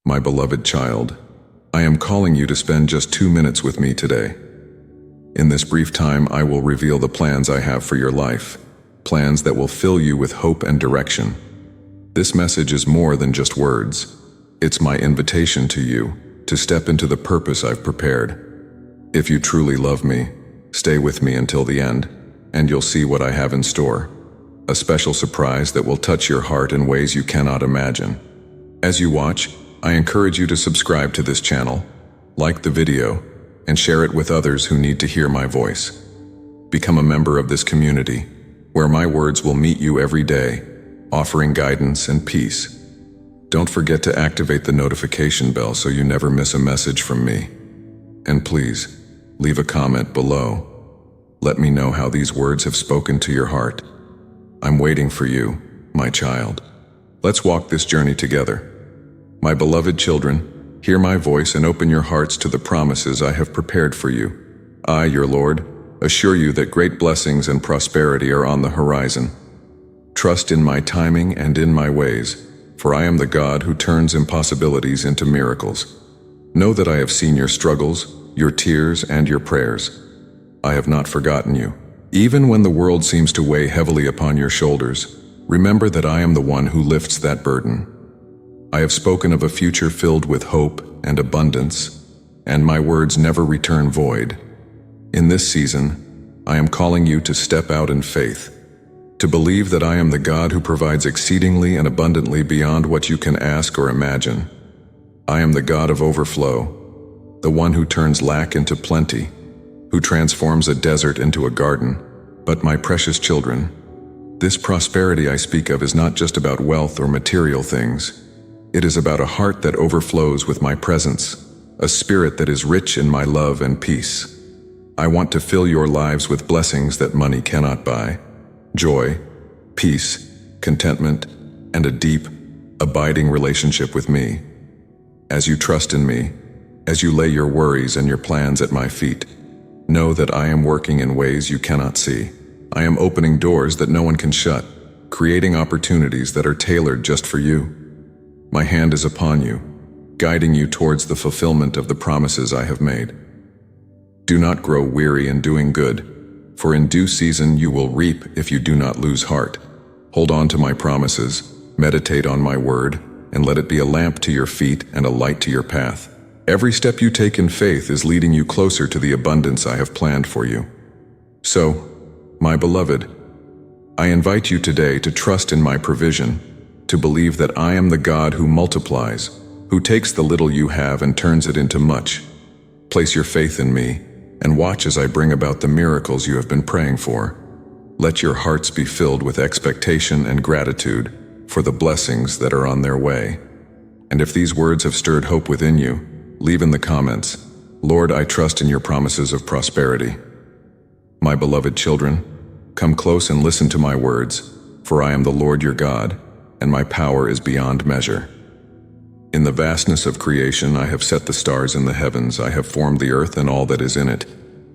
My beloved child, I am calling you to spend just 2 minutes with me today. In this brief time, I will reveal the plans I have for your life, plans that will fill you with hope and direction. This message is more than just words. It's my invitation to you to step into the purpose I've prepared. If you truly love me, stay with me until the end, and you'll see what I have in store. A special surprise that will touch your heart in ways you cannot imagine. As you watch, I encourage you to subscribe to this channel, like the video, and share it with others who need to hear my voice. Become a member of this community, where my words will meet you every day, offering guidance and peace. Don't forget to activate the notification bell so you never miss a message from me. And please, leave a comment below. Let me know how these words have spoken to your heart. I'm waiting for you, my child. Let's walk this journey together. My beloved children, hear my voice and open your hearts to the promises I have prepared for you. I, your Lord, assure you that great blessings and prosperity are on the horizon. Trust in my timing and in my ways, for I am the God who turns impossibilities into miracles. Know that I have seen your struggles, your tears, and your prayers. I have not forgotten you. Even when the world seems to weigh heavily upon your shoulders, remember that I am the one who lifts that burden. I have spoken of a future filled with hope and abundance, and my words never return void. In this season, I am calling you to step out in faith, to believe that I am the God who provides exceedingly and abundantly beyond what you can ask or imagine. I am the God of overflow, the one who turns lack into plenty, who transforms a desert into a garden. But my precious children, this prosperity I speak of is not just about wealth or material things. It is about a heart that overflows with my presence, a spirit that is rich in my love and peace. I want to fill your lives with blessings that money cannot buy. Joy, peace, contentment, and a deep, abiding relationship with me. As you trust in me, as you lay your worries and your plans at my feet, know that I am working in ways you cannot see. I am opening doors that no one can shut, creating opportunities that are tailored just for you. My hand is upon you, guiding you towards the fulfillment of the promises I have made. Do not grow weary in doing good, for in due season you will reap if you do not lose heart. Hold on to my promises, meditate on my word, and let it be a lamp to your feet and a light to your path. Every step you take in faith is leading you closer to the abundance I have planned for you. So, my beloved, I invite you today to trust in my provision, to believe that I am the God who multiplies, who takes the little you have and turns it into much. Place your faith in me, and watch as I bring about the miracles you have been praying for. Let your hearts be filled with expectation and gratitude for the blessings that are on their way. And if these words have stirred hope within you, leave in the comments, "Lord, I trust in your promises of prosperity." My beloved children, come close and listen to my words, for I am the Lord your God, and my power is beyond measure. In the vastness of creation I have set the stars in the heavens, I have formed the earth and all that is in it,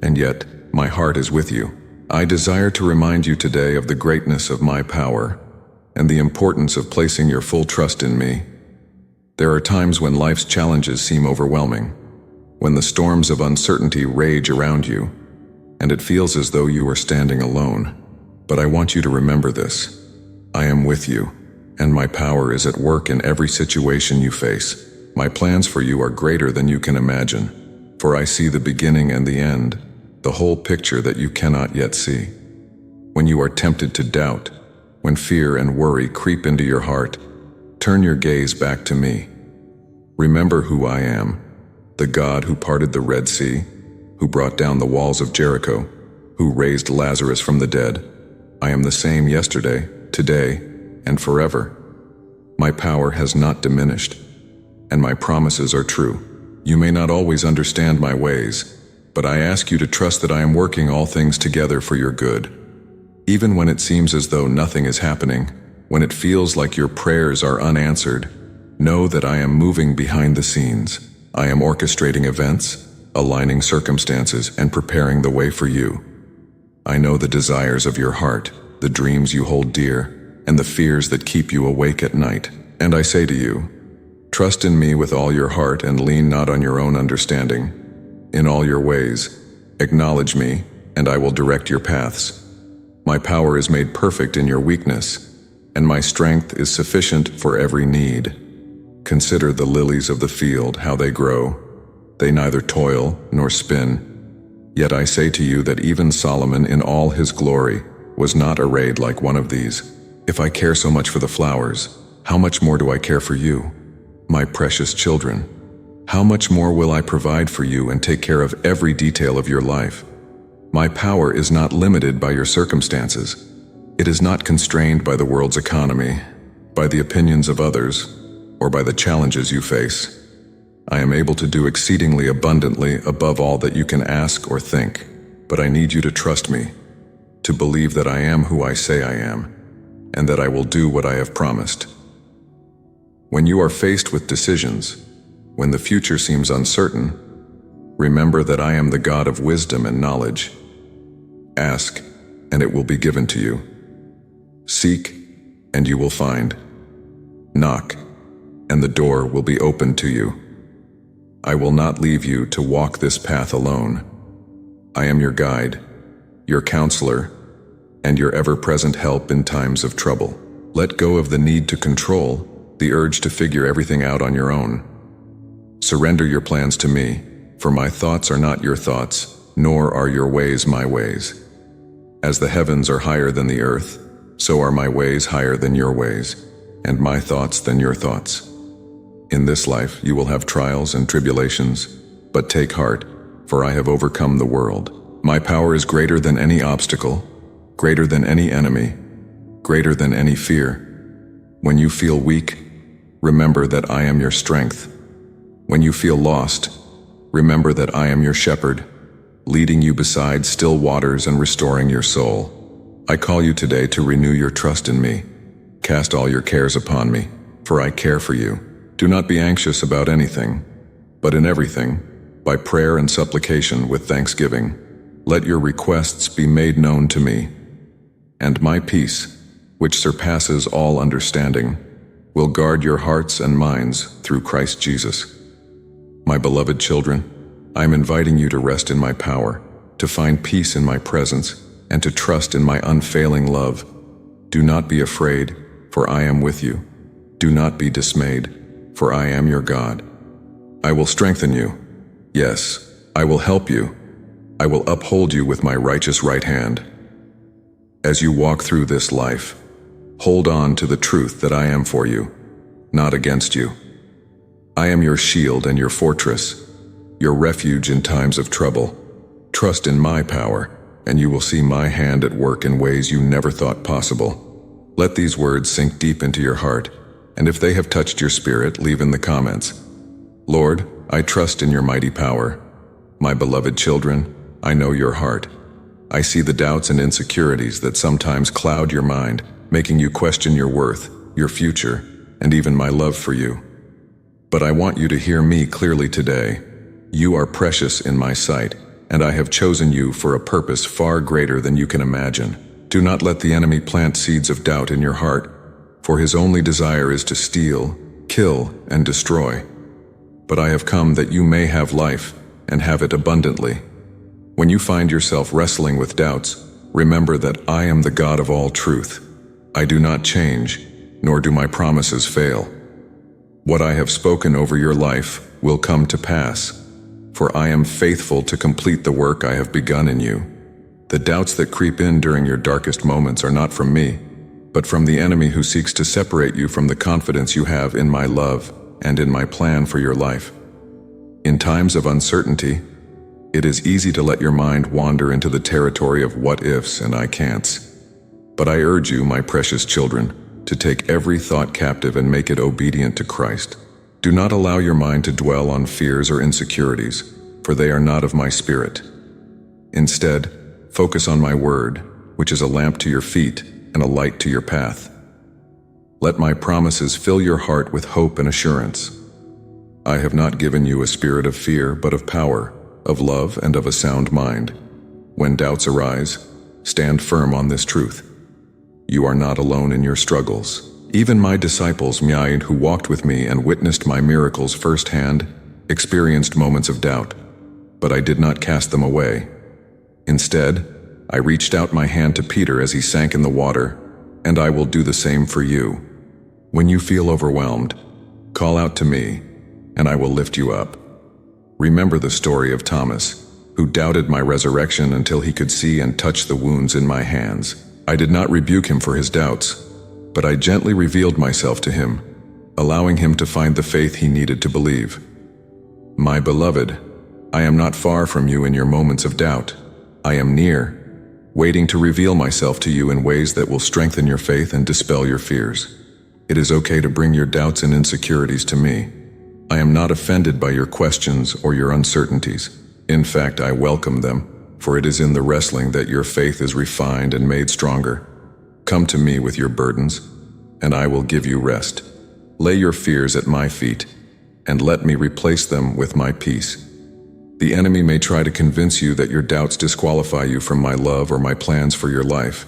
and yet my heart is with you. I desire to remind you today of the greatness of my power, and the importance of placing your full trust in me. There are times when life's challenges seem overwhelming, when the storms of uncertainty rage around you, and it feels as though you are standing alone. But I want you to remember this. I am with you, and my power is at work in every situation you face. My plans for you are greater than you can imagine, for I see the beginning and the end, the whole picture that you cannot yet see. When you are tempted to doubt, when fear and worry creep into your heart, turn your gaze back to me. Remember who I am, the God who parted the Red Sea, who brought down the walls of Jericho, who raised Lazarus from the dead. I am the same yesterday, today, and forever. My power has not diminished, and my promises are true. You may not always understand my ways, but I ask you to trust that I am working all things together for your good. Even when it seems as though nothing is happening, when it feels like your prayers are unanswered, know that I am moving behind the scenes. I am orchestrating events, aligning circumstances, and preparing the way for you. I know the desires of your heart, the dreams you hold dear, and the fears that keep you awake at night. And I say to you, Trust in me with all your heart and lean not on your own understanding. In all your ways, acknowledge me, and I will direct your paths. My power is made perfect in your weakness, and my strength is sufficient for every need. Consider the lilies of the field, how they grow. They neither toil nor spin. Yet I say to you that even Solomon in all his glory was not arrayed like one of these. If I care so much for the flowers, how much more do I care for you, my precious children? How much more will I provide for you and take care of every detail of your life? My power is not limited by your circumstances. It is not constrained by the world's economy, by the opinions of others, or by the challenges you face. I am able to do exceedingly abundantly above all that you can ask or think, but I need you to trust me, to believe that I am who I say I am, and that I will do what I have promised. When you are faced with decisions, when the future seems uncertain, remember that I am the God of wisdom and knowledge. Ask, and it will be given to you. Seek, and you will find. Knock, and the door will be opened to you. I will not leave you to walk this path alone. I am your guide, your counselor, and your ever-present help in times of trouble. Let go of the need to control, the urge to figure everything out on your own. Surrender your plans to me, for my thoughts are not your thoughts, nor are your ways my ways. As the heavens are higher than the earth, so are my ways higher than your ways, and my thoughts than your thoughts. In this life you will have trials and tribulations, but take heart, for I have overcome the world. My power is greater than any obstacle, greater than any enemy, greater than any fear. When you feel weak, remember that I am your strength. When you feel lost, remember that I am your shepherd, leading you beside still waters and restoring your soul. I call you today to renew your trust in me. Cast all your cares upon me, for I care for you. Do not be anxious about anything, but in everything, by prayer and supplication with thanksgiving, let your requests be made known to me. And my peace, which surpasses all understanding, will guard your hearts and minds through Christ Jesus. My beloved children, I am inviting you to rest in my power, to find peace in my presence, and to trust in my unfailing love. Do not be afraid, for I am with you. Do not be dismayed, for I am your God. I will strengthen you. Yes, I will help you. I will uphold you with my righteous right hand. As you walk through this life, hold on to the truth that I am for you, not against you. I am your shield and your fortress, your refuge in times of trouble. Trust in my power, and you will see my hand at work in ways you never thought possible. Let these words sink deep into your heart, and if they have touched your spirit, leave in the comments. Lord, I trust in your mighty power. My beloved children, I know your heart. I see the doubts and insecurities that sometimes cloud your mind, making you question your worth, your future, and even my love for you. But I want you to hear me clearly today. You are precious in my sight, and I have chosen you for a purpose far greater than you can imagine. Do not let the enemy plant seeds of doubt in your heart, for his only desire is to steal, kill, and destroy. But I have come that you may have life, and have it abundantly. When you find yourself wrestling with doubts, remember that I am the God of all truth. I do not change, nor do my promises fail. What I have spoken over your life will come to pass, for I am faithful to complete the work I have begun in you. The doubts that creep in during your darkest moments are not from me, but from the enemy who seeks to separate you from the confidence you have in my love and in my plan for your life. In times of uncertainty, it is easy to let your mind wander into the territory of what-ifs and I can'ts. But I urge you, my precious children, to take every thought captive and make it obedient to Christ. Do not allow your mind to dwell on fears or insecurities, for they are not of my spirit. Instead, focus on my word, which is a lamp to your feet and a light to your path. Let my promises fill your heart with hope and assurance. I have not given you a spirit of fear, but of power, of love, and of a sound mind. When doubts arise, stand firm on this truth. You are not alone in your struggles. Even my disciples, who walked with me and witnessed my miracles firsthand, experienced moments of doubt, but I did not cast them away. Instead, I reached out my hand to Peter as he sank in the water, and I will do the same for you. When you feel overwhelmed, call out to me, and I will lift you up. Remember the story of Thomas, who doubted my resurrection until he could see and touch the wounds in my hands. I did not rebuke him for his doubts, but I gently revealed myself to him, allowing him to find the faith he needed to believe. My beloved, I am not far from you in your moments of doubt. I am near, waiting to reveal myself to you in ways that will strengthen your faith and dispel your fears. It is okay to bring your doubts and insecurities to me. I am not offended by your questions or your uncertainties. In fact, I welcome them, for it is in the wrestling that your faith is refined and made stronger. Come to me with your burdens, and I will give you rest. Lay your fears at my feet, and let me replace them with my peace. The enemy may try to convince you that your doubts disqualify you from my love or my plans for your life,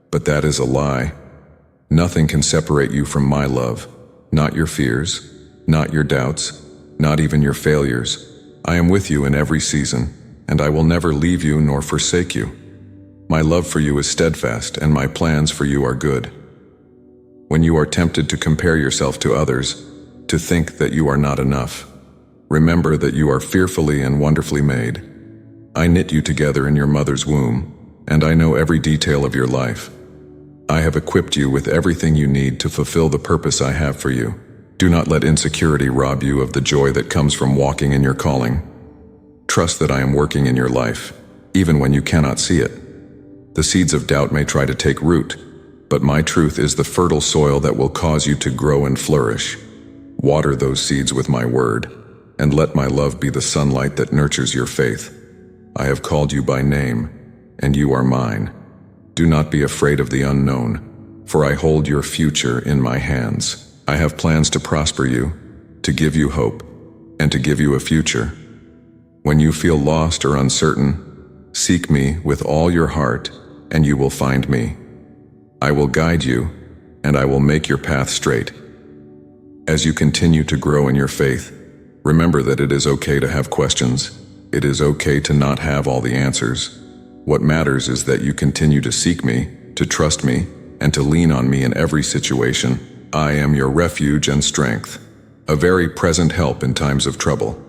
but that is a lie. Nothing can separate you from my love, not your fears, not your doubts, not even your failures. I am with you in every season, and I will never leave you nor forsake you. My love for you is steadfast, and my plans for you are good. When you are tempted to compare yourself to others, to think that you are not enough, remember that you are fearfully and wonderfully made. I knit you together in your mother's womb, and I know every detail of your life. I have equipped you with everything you need to fulfill the purpose I have for you. Do not let insecurity rob you of the joy that comes from walking in your calling. Trust that I am working in your life, even when you cannot see it. The seeds of doubt may try to take root, but my truth is the fertile soil that will cause you to grow and flourish. Water those seeds with my word, and let my love be the sunlight that nurtures your faith. I have called you by name, and you are mine. Do not be afraid of the unknown, for I hold your future in my hands. I have plans to prosper you, to give you hope, and to give you a future. When you feel lost or uncertain, seek me with all your heart, and you will find me. I will guide you, and I will make your path straight. As you continue to grow in your faith, remember that it is okay to have questions. It is okay to not have all the answers. What matters is that you continue to seek me, to trust me, and to lean on me in every situation. I am your refuge and strength, a very present help in times of trouble.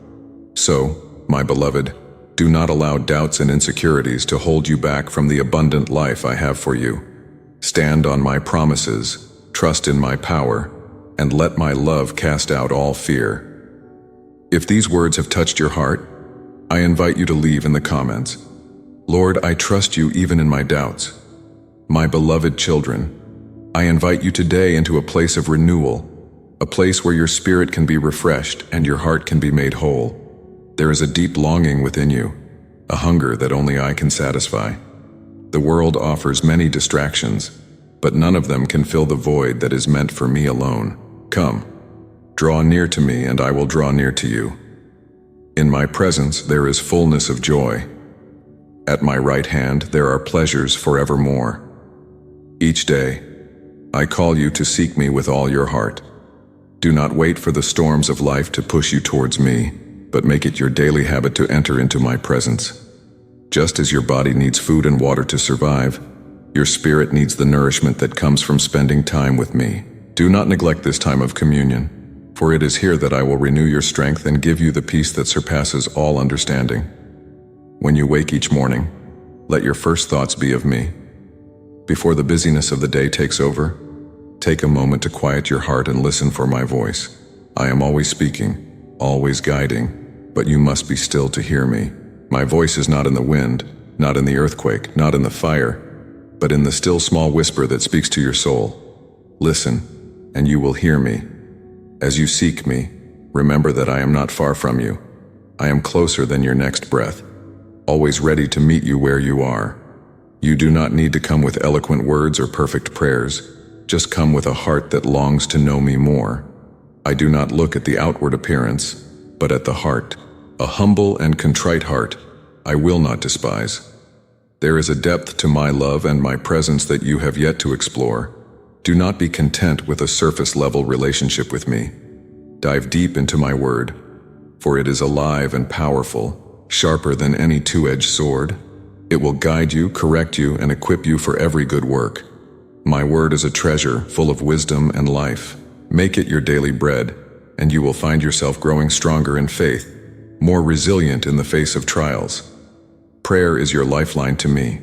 So, my beloved, do not allow doubts and insecurities to hold you back from the abundant life I have for you. Stand on my promises, trust in my power, and let my love cast out all fear. If these words have touched your heart, I invite you to leave in the comments, "Lord, I trust you even in my doubts." My beloved children, I invite you today into a place of renewal, a place where your spirit can be refreshed and your heart can be made whole. There is a deep longing within you, a hunger that only I can satisfy. The world offers many distractions, but none of them can fill the void that is meant for me alone. Come, draw near to me, and I will draw near to you. In my presence there is fullness of joy. At my right hand there are pleasures forevermore. Each day, I call you to seek me with all your heart. Do not wait for the storms of life to push you towards me, but make it your daily habit to enter into my presence. Just as your body needs food and water to survive, your spirit needs the nourishment that comes from spending time with me. Do not neglect this time of communion, for it is here that I will renew your strength and give you the peace that surpasses all understanding. When you wake each morning, let your first thoughts be of me. Before the busyness of the day takes over, take a moment to quiet your heart and listen for my voice. I am always speaking, always guiding, but you must be still to hear me. My voice is not in the wind, not in the earthquake, not in the fire, but in the still small whisper that speaks to your soul. Listen, and you will hear me. As you seek me, remember that I am not far from you. I am closer than your next breath, always ready to meet you where you are. You do not need to come with eloquent words or perfect prayers. Just come with a heart that longs to know me more. I do not look at the outward appearance, but at the heart. A humble and contrite heart I will not despise. There is a depth to my love and my presence that you have yet to explore. Do not be content with a surface-level relationship with me. Dive deep into my word, for it is alive and powerful, sharper than any two-edged sword. It will guide you, correct you, and equip you for every good work. My word is a treasure full of wisdom and life. Make it your daily bread, and you will find yourself growing stronger in faith, more resilient in the face of trials. Prayer is your lifeline to me.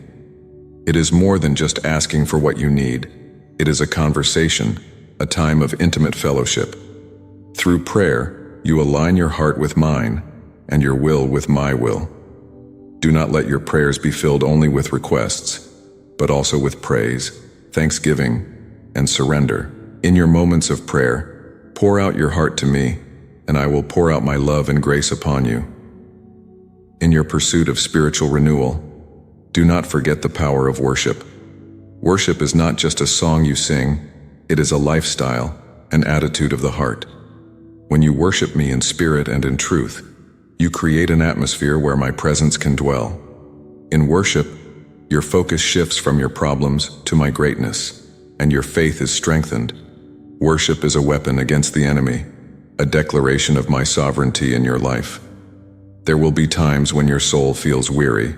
It is more than just asking for what you need. It is a conversation, a time of intimate fellowship. Through prayer, you align your heart with mine, and your will with my will. Do not let your prayers be filled only with requests, but also with praise, thanksgiving, and surrender. In your moments of prayer, pour out your heart to me, and I will pour out my love and grace upon you. In your pursuit of spiritual renewal, do not forget the power of worship. Worship is not just a song you sing, it is a lifestyle, an attitude of the heart. When you worship me in spirit and in truth, you create an atmosphere where my presence can dwell. In worship, your focus shifts from your problems to my greatness, and your faith is strengthened. Worship is a weapon against the enemy, a declaration of my sovereignty in your life. There will be times when your soul feels weary,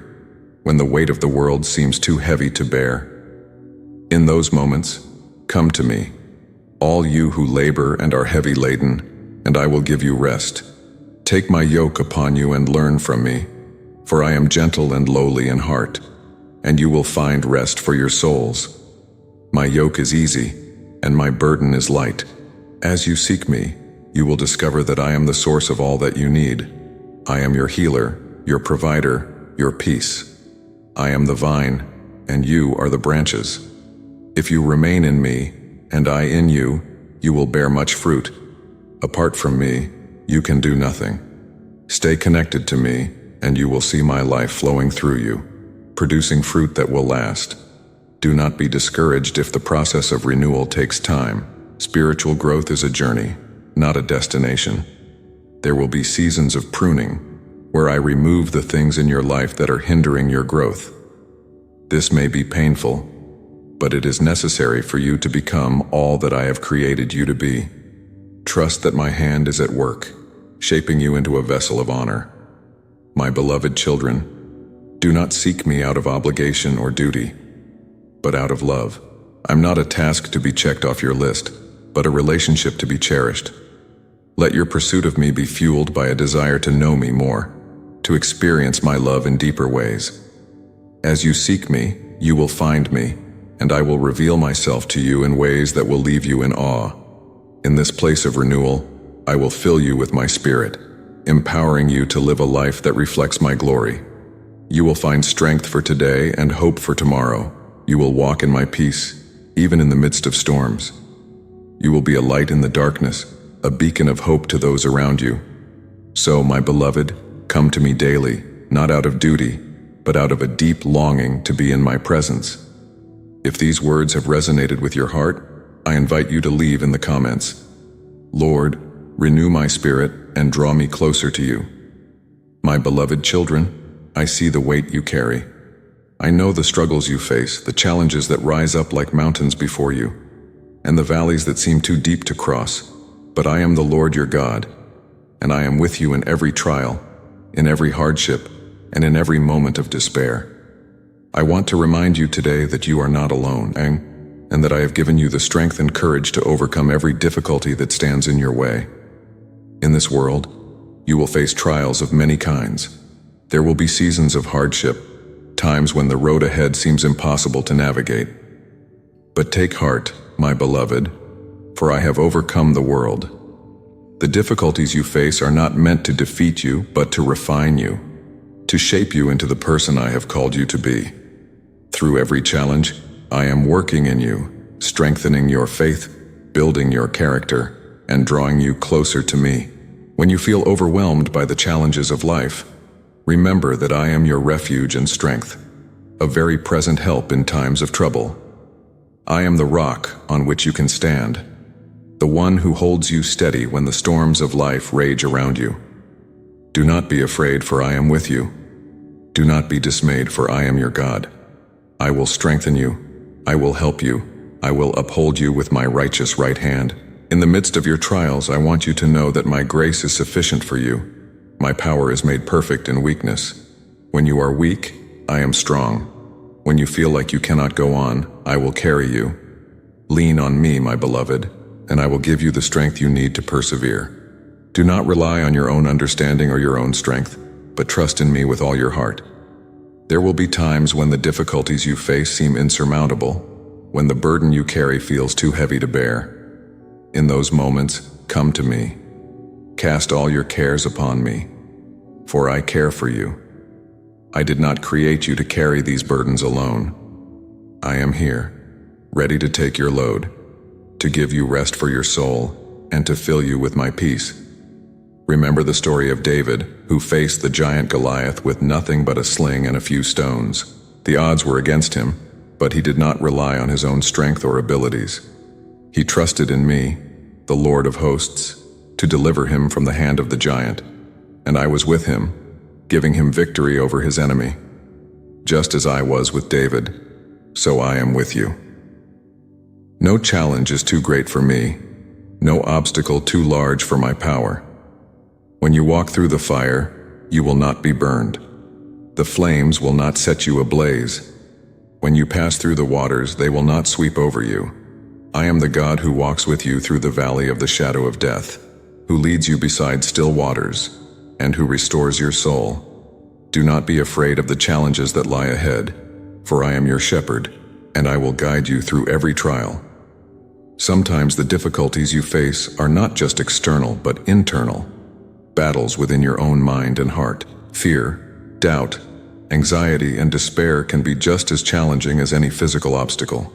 when the weight of the world seems too heavy to bear. In those moments, come to me, all you who labor and are heavy laden, and I will give you rest. Take my yoke upon you and learn from me, for I am gentle and lowly in heart, and you will find rest for your souls. My yoke is easy, and my burden is light. As you seek me, you will discover that I am the source of all that you need. I am your healer, your provider, your peace. I am the vine, and you are the branches. If you remain in me, and I in you, you will bear much fruit. Apart from me, you can do nothing. Stay connected to me, and you will see my life flowing through you, producing fruit that will last. Do not be discouraged if the process of renewal takes time. Spiritual growth is a journey, not a destination. There will be seasons of pruning, where I remove the things in your life that are hindering your growth. This may be painful, but it is necessary for you to become all that I have created you to be. Trust that my hand is at work, shaping you into a vessel of honor. My beloved children, do not seek me out of obligation or duty, but out of love. I'm not a task to be checked off your list, but a relationship to be cherished. Let your pursuit of me be fueled by a desire to know me more, to experience my love in deeper ways. As you seek me, you will find me, and I will reveal myself to you in ways that will leave you in awe. In this place of renewal, I will fill you with my spirit, empowering you to live a life that reflects my glory. You will find strength for today and hope for tomorrow. You will walk in my peace, even in the midst of storms. You will be a light in the darkness, a beacon of hope to those around you. So, my beloved, come to me daily, not out of duty, but out of a deep longing to be in my presence. If these words have resonated with your heart, I invite you to leave in the comments, "Lord, renew my spirit and draw me closer to you." My beloved children, I see the weight you carry. I know the struggles you face, the challenges that rise up like mountains before you, and the valleys that seem too deep to cross. But I am the Lord your God, and I am with you in every trial, in every hardship, and in every moment of despair. I want to remind you today that you are not alone, and that I have given you the strength and courage to overcome every difficulty that stands in your way. In this world, you will face trials of many kinds. There will be seasons of hardship, times when the road ahead seems impossible to navigate. But take heart, my beloved, for I have overcome the world. The difficulties you face are not meant to defeat you, but to refine you, to shape you into the person I have called you to be. Through every challenge, I am working in you, strengthening your faith, building your character, and drawing you closer to me. When you feel overwhelmed by the challenges of life, remember that I am your refuge and strength, a very present help in times of trouble. I am the rock on which you can stand, the one who holds you steady when the storms of life rage around you. Do not be afraid, for I am with you. Do not be dismayed, for I am your God. I will strengthen you, I will help you, I will uphold you with my righteous right hand. In the midst of your trials, I want you to know that my grace is sufficient for you. My power is made perfect in weakness. When you are weak, I am strong. When you feel like you cannot go on, I will carry you. Lean on me, my beloved, and I will give you the strength you need to persevere. Do not rely on your own understanding or your own strength, but trust in me with all your heart. There will be times when the difficulties you face seem insurmountable, when the burden you carry feels too heavy to bear. In those moments, come to me. Cast all your cares upon me, for I care for you. I did not create you to carry these burdens alone. I am here, ready to take your load, to give you rest for your soul, and to fill you with my peace. Remember the story of David, who faced the giant Goliath with nothing but a sling and a few stones. The odds were against him, but he did not rely on his own strength or abilities. He trusted in me, the Lord of hosts, to deliver him from the hand of the giant, and I was with him, giving him victory over his enemy. Just as I was with David, so I am with you. No challenge is too great for me, no obstacle too large for my power. When you walk through the fire, you will not be burned. The flames will not set you ablaze. When you pass through the waters, they will not sweep over you. I am the God who walks with you through the valley of the shadow of death, who leads you beside still waters, and who restores your soul. Do not be afraid of the challenges that lie ahead, for I am your shepherd, and I will guide you through every trial. Sometimes the difficulties you face are not just external, but internal. Battles within your own mind and heart. Fear, doubt, anxiety, and despair can be just as challenging as any physical obstacle.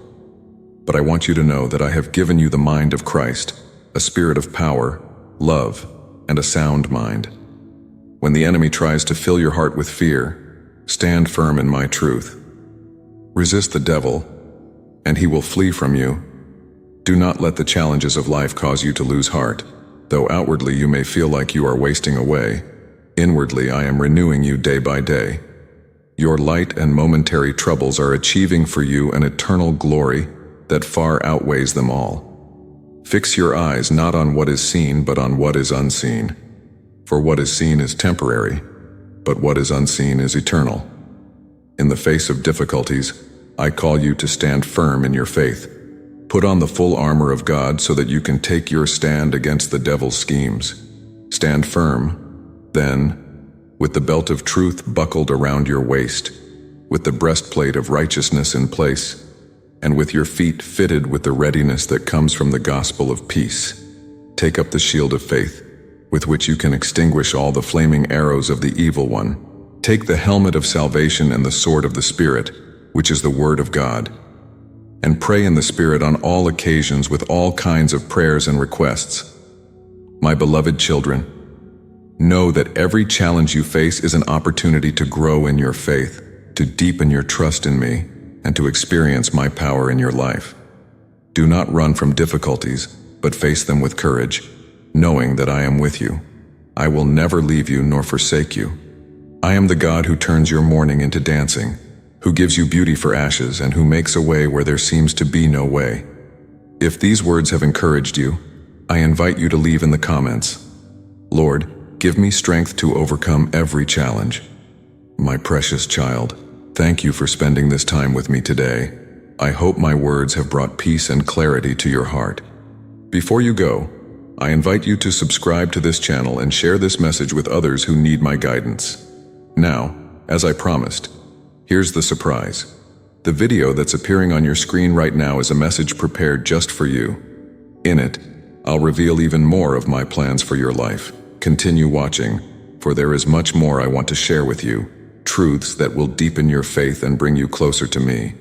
But I want you to know that I have given you the mind of Christ, a spirit of power, love, and a sound mind. When the enemy tries to fill your heart with fear, stand firm in my truth. Resist the devil, and he will flee from you. Do not let the challenges of life cause you to lose heart. Though outwardly you may feel like you are wasting away, inwardly I am renewing you day by day. Your light and momentary troubles are achieving for you an eternal glory that far outweighs them all. Fix your eyes not on what is seen, but on what is unseen. For what is seen is temporary, but what is unseen is eternal. In the face of difficulties, I call you to stand firm in your faith. Put on the full armor of God so that you can take your stand against the devil's schemes. Stand firm, then, with the belt of truth buckled around your waist, with the breastplate of righteousness in place, and with your feet fitted with the readiness that comes from the gospel of peace. Take up the shield of faith, with which you can extinguish all the flaming arrows of the evil one. Take the helmet of salvation and the sword of the Spirit, which is the word of God. And pray in the Spirit on all occasions with all kinds of prayers and requests. My beloved children, know that every challenge you face is an opportunity to grow in your faith, to deepen your trust in me, and to experience my power in your life. Do not run from difficulties, but face them with courage, knowing that I am with you. I will never leave you nor forsake you. I am the God who turns your mourning into dancing, who gives you beauty for ashes, and who makes a way where there seems to be no way. If these words have encouraged you, I invite you to leave in the comments, Lord, give me strength to overcome every challenge. My precious child, thank you for spending this time with me today. I hope my words have brought peace and clarity to your heart. Before you go, I invite you to subscribe to this channel and share this message with others who need my guidance. Now, as I promised, here's the surprise. The video that's appearing on your screen right now is a message prepared just for you. In it, I'll reveal even more of my plans for your life. Continue watching, for there is much more I want to share with you, truths that will deepen your faith and bring you closer to me.